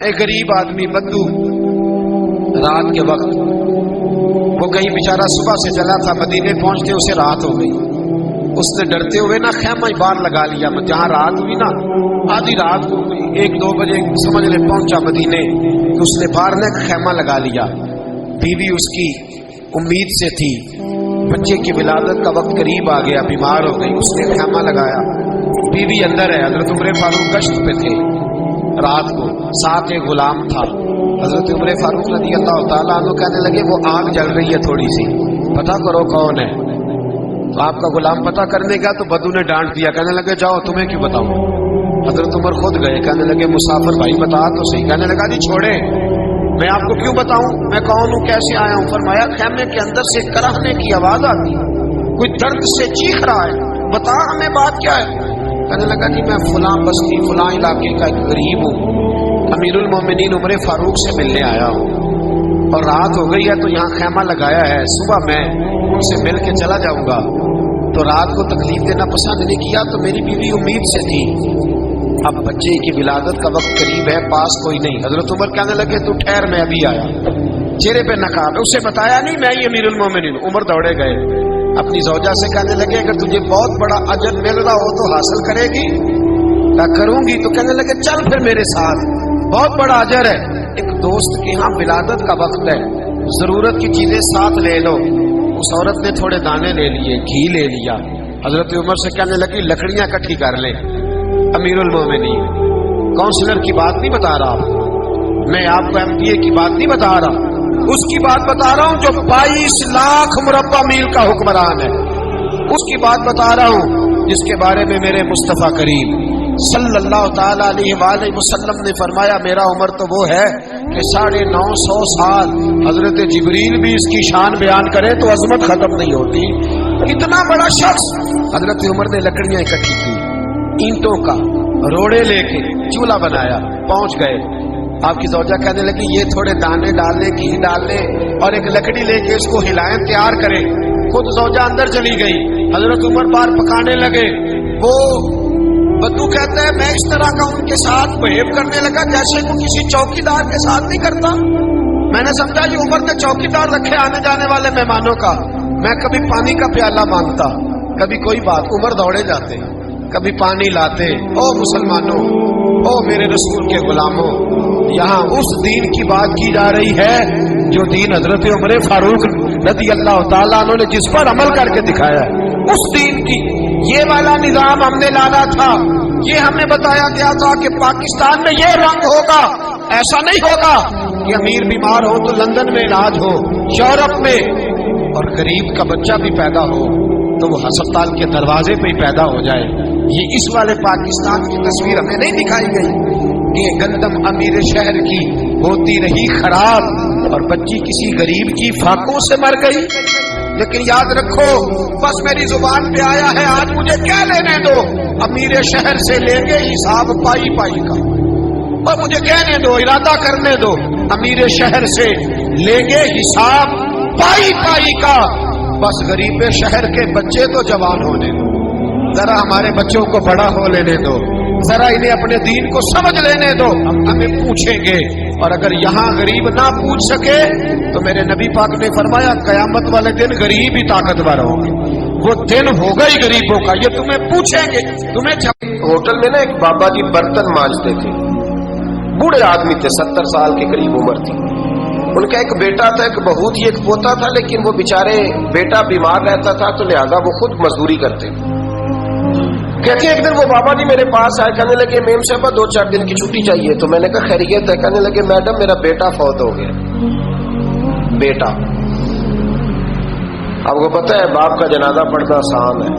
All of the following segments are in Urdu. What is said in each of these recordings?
ایک غریب آدمی بدو رات کے وقت وہ کہیں بیچارہ صبح سے چلا تھا، مدینے پہنچتے اسے رات ہو گئی. اس نے ڈرتے ہوئے نا خیمہ باہر لگا لیا. جہاں رات ہوئی نا آدھی رات ہو گئی، 1-2 بجے سمجھ لے پہنچا مدینے، تو اس نے باہر نے خیمہ لگا لیا. بیوی اس کی امید سے تھی، بچے کی ولادت کا وقت قریب آ گیا، بیمار ہو گئی، اس نے خیمہ لگایا. بیوی اندر ہے. حضرت عمر فاروق گشت پہ تھے رات کو، ساتھ ایک غلام تھا. حضرت عمر فاروق رضی اللہ تعالیٰ عنہ کہنے لگے وہ آگ جل رہی ہے تھوڑی سی، پتہ کرو کون ہے. تو آپ کا غلام پتہ کرنے گیا تو بدو نے ڈانٹ دیا، کہنے لگے جاؤ تمہیں کیوں بتاؤں. حضرت عمر خود گئے، کہنے لگے مسافر بھائی بتا تو صحیح. کہنے لگا جی چھوڑے، میں آپ کو کیوں بتاؤں، میں کون ہوں، کیسے آیا ہوں. فرمایا خیمے کے اندر سے کرہنے کی آواز آتی ہے، کوئی درد سے چیخ رہا ہے، بتا ہمیں بات کیا ہے. کہنے لگا جی میں فلاں بستی فلاں علاقے کا ایک غریب ہوں، امیر المومنین عمر فاروق سے ملنے آیا ہوں، اور رات ہو گئی ہے تو یہاں خیمہ لگایا ہے، صبح میں ان سے مل کے چلا جاؤں گا. تو رات کو تکلیف دینا پسند نہیں کیا، تو میری بیوی امید سے تھی، اب بچے کی ولادت کا وقت قریب ہے، پاس کوئی نہیں. حضرت عمر کہنے لگے تو ٹھہر میں ابھی آیا. چہرے پہ نقاب، اسے بتایا نہیں میں ہی امیر المومنین. عمر دوڑے گئے، اپنی زوجہ سے کہنے لگے اگر تجھے بہت بڑا اجر مل رہا ہو تو حاصل کرے گی. کیا کروں گی. تو کہنے لگے چل پھر میرے ساتھ، بہت بڑا اجر ہے. ایک دوست کے ہاں ولادت کا وقت ہے، ضرورت کی چیزیں ساتھ لے لو. اس عورت نے تھوڑے دانے لے لیے، گھی لے لیا. حضرت عمر سے کہنے لگی لکڑیاں اکٹھی کر لیں. امیر المومنین کاؤنسلر کی بات نہیں بتا رہا، میں آپ کو MPA کی بات نہیں بتا رہا، اس کی بات بتا رہا ہوں جو 22 لاکھ مربع میل کا حکمران ہے. اس کی بات بتا رہا ہوں جس کے بارے میں میرے مصطفیٰ کریم صلی اللہ تعالی علیہ وآلہ وسلم نے فرمایا میرا عمر تو وہ ہے کہ 950 سال حضرت جبریل بھی اس کی شان بیان کرے تو عظمت ختم نہیں ہوتی. اتنا بڑا شخص. حضرت عمر نے لکڑیاں اکٹھی کی، اینٹوں کا روڑے لے کے چولہا بنایا، پہنچ گئے. آپ کی زوجہ کہنے لگی یہ تھوڑے دانے ڈال لیں، گھی ڈال لیں، اور ایک لکڑی لے کے اس کو ہلائیں، تیار کریں. خود زوجہ اندر چلی گئی. حضرت عمر بار پکانے لگے. وہ بدو کہتا ہے میں اس طرح کا ان کے ساتھ بہیو کرنے لگا جیسے وہ کسی چوکی دار کے ساتھ نہیں کرتا. میں نے سمجھا یہ عمر نے چوکی دار رکھے آنے جانے والے مہمانوں کا. میں کبھی پانی کا پیالہ مانگتا، کبھی کوئی بات. عمر دوڑے جاتے، کبھی پانی لاتے. او مسلمانوں، او میرے رسول کے غلاموں، یہاں اس دین کی بات کی جا رہی ہے جو دین حضرت عمر فاروق رضی اللہ تعالیٰ عنہ نے جس پر عمل کر کے دکھایا ہے. اس دین کی یہ والا نظام ہم نے لانا تھا. یہ ہمیں بتایا گیا تھا کہ پاکستان میں یہ رنگ ہوگا، ایسا نہیں ہوگا کہ امیر بیمار ہو تو لندن میں علاج ہو، یورپ میں، اور غریب کا بچہ بھی پیدا ہو تو وہ ہسپتال کے دروازے پہ ہی پیدا ہو جائے. یہ اس والے پاکستان کی تصویر ہمیں نہیں دکھائی گئی. یہ گندم امیر شہر کی ہوتی رہی خراب اور بچی کسی غریب کی فاقوں سے مر گئی. لیکن یاد رکھو، بس میری زبان پہ آیا ہے آج مجھے کیا لینے دو، امیر شہر سے لیں گے حساب پائی پائی کا. اور مجھے کہنے دو، ارادہ کرنے دو، امیر شہر سے لیں گے حساب پائی پائی کا. بس غریب شہر کے بچے تو جوان ہونے دو، ذرا ہمارے بچوں کو بڑا ہو لینے دو، ذرا انہیں اپنے دین کو سمجھ لینے دو، ہم ہمیں پوچھیں گے. اور اگر یہاں غریب نہ پوچھ سکے تو میرے نبی پاک نے فرمایا قیامت والے دن غریب ہی طاقتور ہوں گے. وہ دن ہوگا ہی غریبوں کا، یہ تمہیں پوچھیں گے. ہوٹل میں نا ایک بابا جی برتن مانجتے تھے، بوڑھے آدمی تھے، 70 سال کے قریب عمر تھی. ان کا ایک بیٹا تھا، ایک بہو تھی، ایک پوتا تھا، لیکن وہ بیچارے بیٹا بیمار رہتا تھا تو لہذا وہ خود مزدوری کرتے تھے. کہتے ہیں ایک دن وہ بابا جی میرے پاس آئے، کہنے لگے میم صاحبہ 2-4 دن کی چھٹی چاہیے. تو میں نے کہا خیریت ہے. کہنے لگے میڈم میرا بیٹا فوت ہو گیا. بیٹا، آپ کو پتہ ہے باپ کا جنازہ پڑھنا آسان ہے،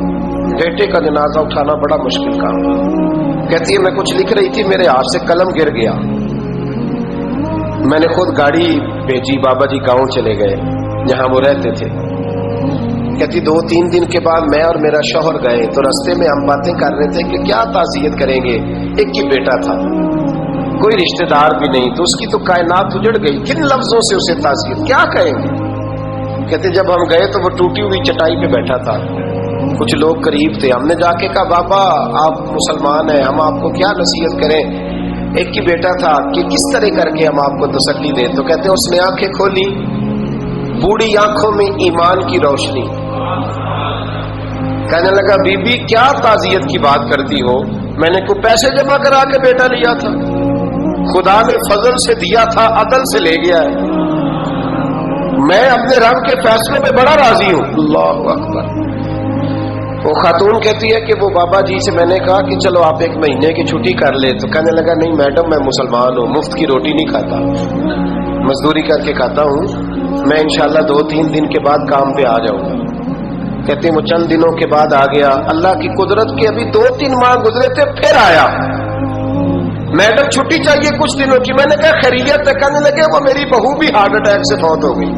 بیٹے کا جنازہ اٹھانا بڑا مشکل کام ہے. کہتی ہے میں کچھ لکھ رہی تھی، میرے ہاتھ سے قلم گر گیا. میں نے خود گاڑی بھیجی، بابا جی گاؤں چلے گئے جہاں وہ رہتے تھے. کہتی 2-3 دن کے بعد میں اور میرا شوہر گئے تو رستے میں ہم باتیں کر رہے تھے کہ کیا تعزیت کریں گے. ایک ہی بیٹا تھا، کوئی رشتہ دار بھی نہیں، تو اس کی تو کائنات اجڑ گئی، کن لفظوں سے اسے تعزیت کیا کہیں گے. کہتے جب ہم گئے تو وہ ٹوٹی ہوئی چٹائی پہ بیٹھا تھا، کچھ لوگ قریب تھے. ہم نے جا کے کہا بابا آپ مسلمان ہیں، ہم آپ کو کیا نصیحت کریں. ایک ہی بیٹا تھا کہ کس طرح کر کے ہم آپ کو تسلی دیں. تو کہتے ہیں اس نے آنکھیں کھولی, بوڑھی آنکھوں میں ایمان کی روشنی. کہنے لگا بی بی کیا تعزیت کی بات کرتی ہو, میں نے کوئی پیسے جمع کرا کے بیٹا لیا تھا, خدا نے فضل سے دیا تھا, عدل سے لے گیا ہے. میں اپنے رب کے فیصلے میں بڑا راضی ہوں. اللہ اکبر. وہ خاتون کہتی ہے کہ وہ بابا جی سے میں نے کہا کہ چلو آپ 1 مہینے کی چھٹی کر لے. تو کہنے لگا نہیں میڈم میں مسلمان ہوں, مفت کی روٹی نہیں کھاتا, مزدوری کر کے کھاتا ہوں, میں انشاءاللہ 2-3 دن کے بعد کام پہ آ جاؤں گا. کہتے ہیں وہ چند دنوں کے بعد آ گیا. اللہ کی قدرت کے ابھی 2-3 ماہ گزرے تھے, پھر آیا. میڈم چھٹی چاہیے کچھ دنوں کی. میں نے کہا خیریت ہے. کہنے لگے وہ میری بہو بھی ہارٹ اٹیک سے فوت ہو گئی.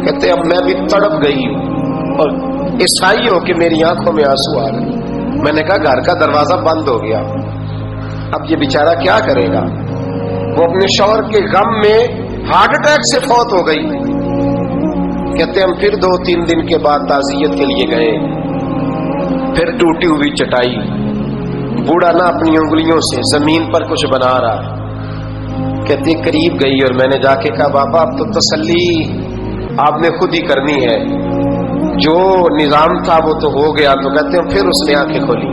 کہتے اب میں بھی تڑپ گئی ہوں اور عیسائی ہو کہ میری آنکھوں میں آنسو آ رہے. میں نے کہا گھر کا دروازہ بند ہو گیا, اب یہ بیچارہ کیا کرے گا. وہ اپنے شوہر کے غم میں ہارٹ اٹیک سے فوت ہو گئی. کہتے ہم پھر 2-3 دن کے بعد تعزیت کے لیے گئے. پھر ٹوٹی ہوئی چٹائی, بوڑھا نہ اپنی انگلیوں سے زمین پر کچھ بنا رہا. کہتے قریب گئی اور میں نے جا کے کہا بابا اب تو تسلی آپ نے خود ہی کرنی ہے, جو نظام تھا وہ تو ہو گیا. تو کہتے ہیں پھر اس نے آنکھیں کھولی,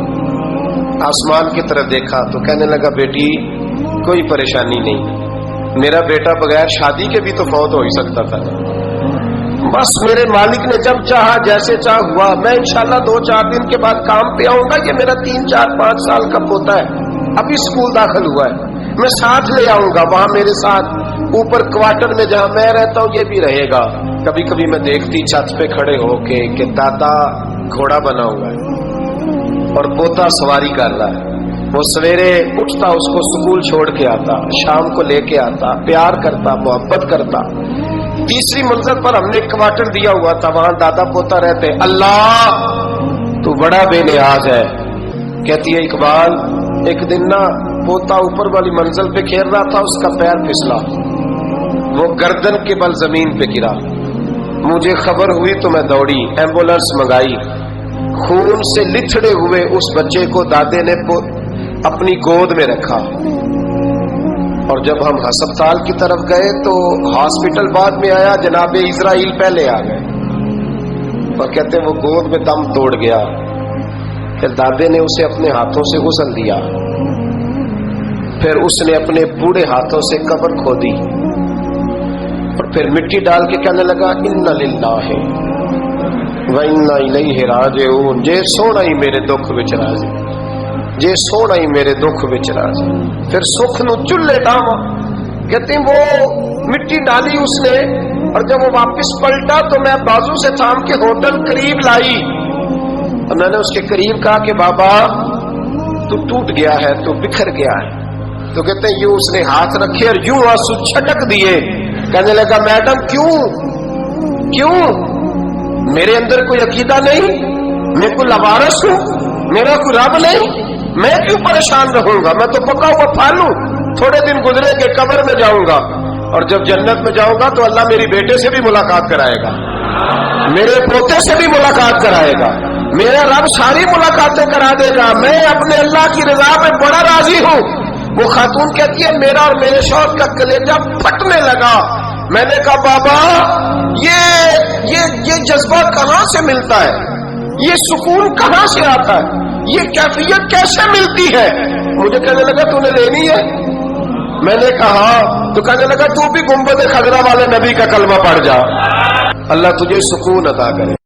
آسمان کی طرف دیکھا تو کہنے لگا بیٹی کوئی پریشانی نہیں, میرا بیٹا بغیر شادی کے بھی تو فوت ہو ہی سکتا تھا, بس میرے مالک نے جب چاہا جیسے چاہ ہوا. میں انشاءاللہ 2-4 دن کے بعد کام پہ آؤں گا. یہ میرا 3-4-5 سال کا پوتا ہے, ابھی اسکول داخل ہوا ہے, میں ساتھ لے آؤں گا. وہاں میرے ساتھ اوپر کوارٹر میں جہاں میں رہتا ہوں یہ بھی رہے گا. کبھی کبھی میں دیکھتی چھت پہ کھڑے ہو کے کہ دادا گھوڑا بنا ہوا ہے اور پوتا سواری کر رہا ہے. وہ سویرے اٹھتا, اس کو اسکول چھوڑ کے آتا, شام کو لے کے آتا, پیار کرتا, محبت کرتا. 3ری منزل پر ہم نے کوارٹر دیا ہوا تھا, وہاں دادا پوتا رہتے. اللہ تو بڑا بے نیاز ہے. کہتی ہے اقبال ایک دن نا پوتا اوپر والی منزل پہ کھیل رہا تھا, اس کا پیر پھسلا, وہ گردن کے بل زمین پہ گرا. مجھے خبر ہوئی تو میں دوڑی, ایمبولینس منگائی. خون سے لتھڑے ہوئے اس بچے کو دادے نے اپنی گود میں رکھا. اور جب ہم ہسپتال کی طرف گئے تو ہاسپٹل بعد میں آیا, جناب اسرائیل پہلے آ گئے. اور کہتے ہیں وہ گود میں دم توڑ گیا. پھر دادے نے اسے اپنے ہاتھوں سے غسل دیا, پھر اس نے اپنے بوڑھے ہاتھوں سے قبر کھودی اور پھر مٹی ڈال کے کہنے لگا انا للہ و انا الیہ راجعون. جے سونا ہی میرے دکھ وچ راضی, جے سونا ہی میرے دکھ وچ راضی. پھر سکھ نو چولہے ڈاواں. کہتے ہیں وہ مٹی ڈالی اس نے, اور جب وہ واپس پلٹا تو میں بازو سے تھام کے ہوٹل قریب لائی اور میں نے اس کے قریب کہا کہ بابا تو ٹوٹ گیا ہے, تو بکھر گیا ہے. تو کہتے ہیں یوں اس نے ہاتھ رکھے اور یوں آنسو چھٹک دیے. کہنے لگا میڈم کیوں میرے اندر کوئی عقیدہ نہیں, میں کوئی لوارث ہوں, میرا کوئی رب نہیں, میں کیوں پریشان رہوں گا, میں تو پکا ہوا پھل ہوں. تھوڑے دن گزرے کہ قبر میں جاؤں گا, اور جب جنت میں جاؤں گا تو اللہ میری بیٹے سے بھی ملاقات کرائے گا, میرے پوتے سے بھی ملاقات کرائے گا, میرا رب ساری ملاقاتیں کرا دے گا. میں اپنے اللہ کی رضا میں بڑا راضی ہوں. وہ خاتون کہتی ہے میرا اور میرے شوہر کا کلیجہ پھٹنے لگا. میں نے کہا بابا یہ جذبہ کہاں سے ملتا ہے, یہ سکون کہاں سے آتا ہے, یہ کیفیت کیسے ملتی ہے. مجھے کہنے لگا تو نے لینی ہے. میں نے کہا, تو کہنے لگا تو بھی گنبد خضرا والے نبی کا کلمہ پڑھ جا, اللہ تجھے سکون عطا کرے.